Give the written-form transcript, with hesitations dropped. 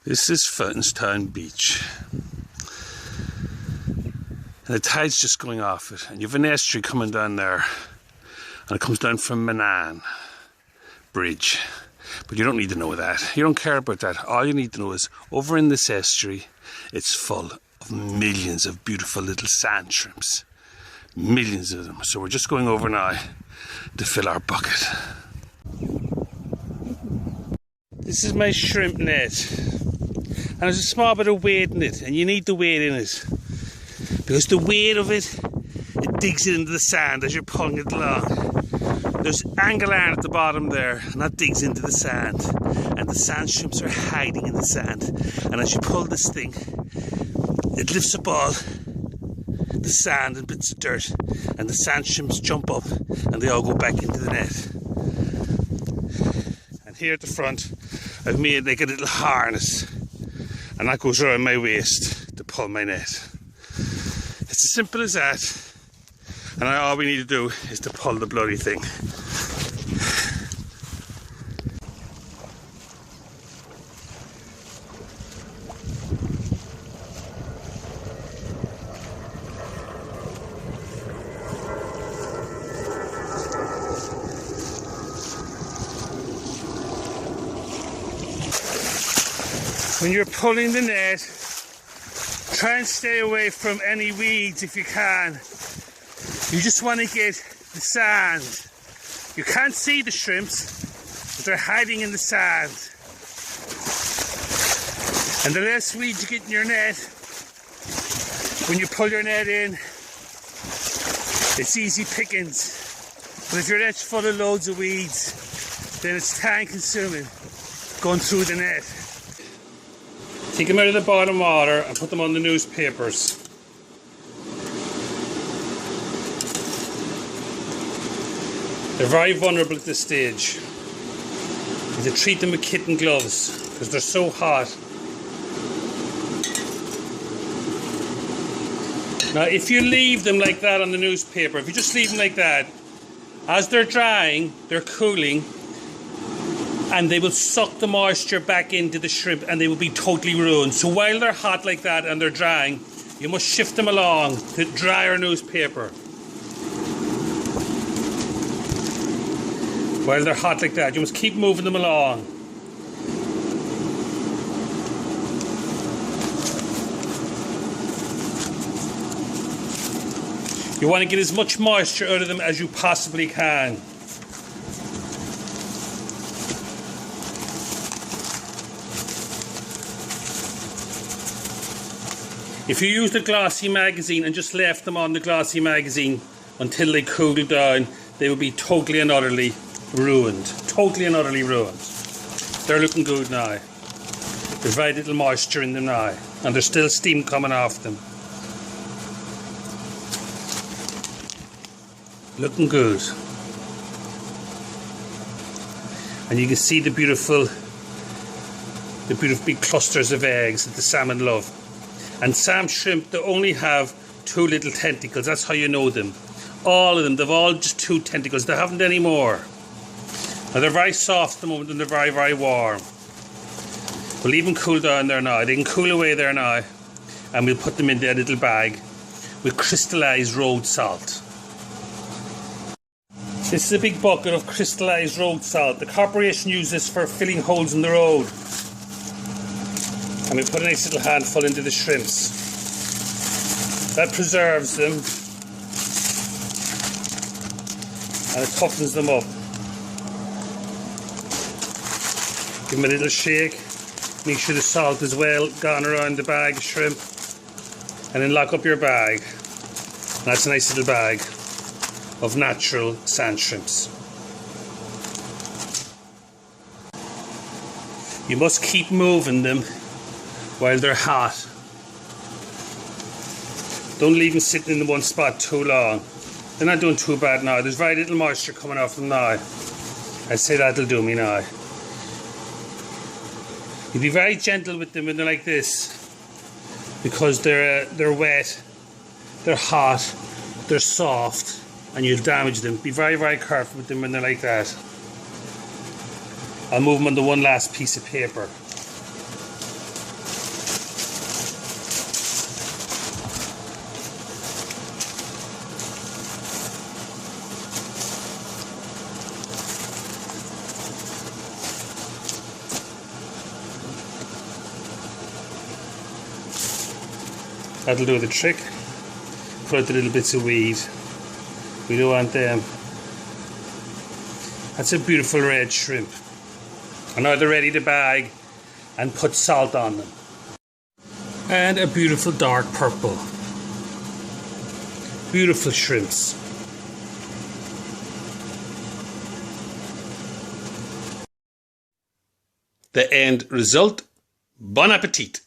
This is Fountainstown Beach. And the tide's just going off it. And you have an estuary coming down there. And it comes down from Manan Bridge. But you don't need to know that. You don't care about that. All you need to know is over in this estuary, it's full of millions of beautiful little sand shrimps. Millions of them. So we're just going over now to fill our bucket. This is my shrimp net. And there's a small bit of weight in it, and you need the weight in it. Because the weight of it, it digs it into the sand as you're pulling it along. There's angle iron at the bottom there, and that digs into the sand. And the sand shrimps are hiding in the sand. And as you pull this thing, it lifts up all the sand and bits of dirt. And the sand shrimps jump up, and they all go back into the net. And here at the front, I've made like a little harness. And that goes around my waist to pull my net. It's as simple as that. And all we need to do is to pull the bloody thing. When you're pulling the net, try and stay away from any weeds if you can. You just want to get the sand. You can't see the shrimps, but they're hiding in the sand. And the less weeds you get in your net, when you pull your net in, it's easy pickings. But if your net's full of loads of weeds, then it's time consuming going through the net. Take them out of the bottom water and put them on the newspapers. They're very vulnerable at this stage. You have to treat them with kitten gloves because they're so hot. Now if you leave them like that on the newspaper, if you just leave them like that, as they're drying, they're cooling, and they will suck the moisture back into the shrimp and they will be totally ruined. So while they're hot like that and they're drying, you must shift them along to drier newspaper. While they're hot like that, you must keep moving them along. You want to get as much moisture out of them as you possibly can. If you used a glossy magazine and just left them on the glossy magazine until they cooled down, they would be totally and utterly ruined. Totally and utterly ruined. They're looking good now. There's very little moisture in them now, and there's still steam coming off them. Looking good. And you can see the beautiful big clusters of eggs that the salmon love. And salmon shrimp, they only have 2 little tentacles. That's how you know them. All of them, they've all just 2 tentacles. They haven't any more. Now they're very soft at the moment and they're very, very warm. We'll leave them cool down there now. They can cool away there now. And we'll put them in their little bag with crystallized road salt. This is a big bucket of crystallized road salt. The corporation uses this for filling holes in the road. And we put a nice little handful into the shrimps. That preserves them and it toughens them up. Give them a little shake. Make sure the salt is well gone around the bag of shrimp. And then lock up your bag. And that's a nice little bag of natural sand shrimps. You must keep moving them while they're hot. Don't leave them sitting in one spot too long. They're not doing too bad now. There's very little moisture coming off them now. I'd say that'll do me now. You be very gentle with them when they're like this, because they're wet, they're hot, they're soft, and you'll damage them. Be very, very careful with them when they're like that. I'll move them onto one last piece of paper. That'll do the trick. Put out the little bits of weed. We don't want them. That's a beautiful red shrimp. And now they're ready to bag and put salt on them. And a beautiful dark purple. Beautiful shrimps. The end result, bon appetit.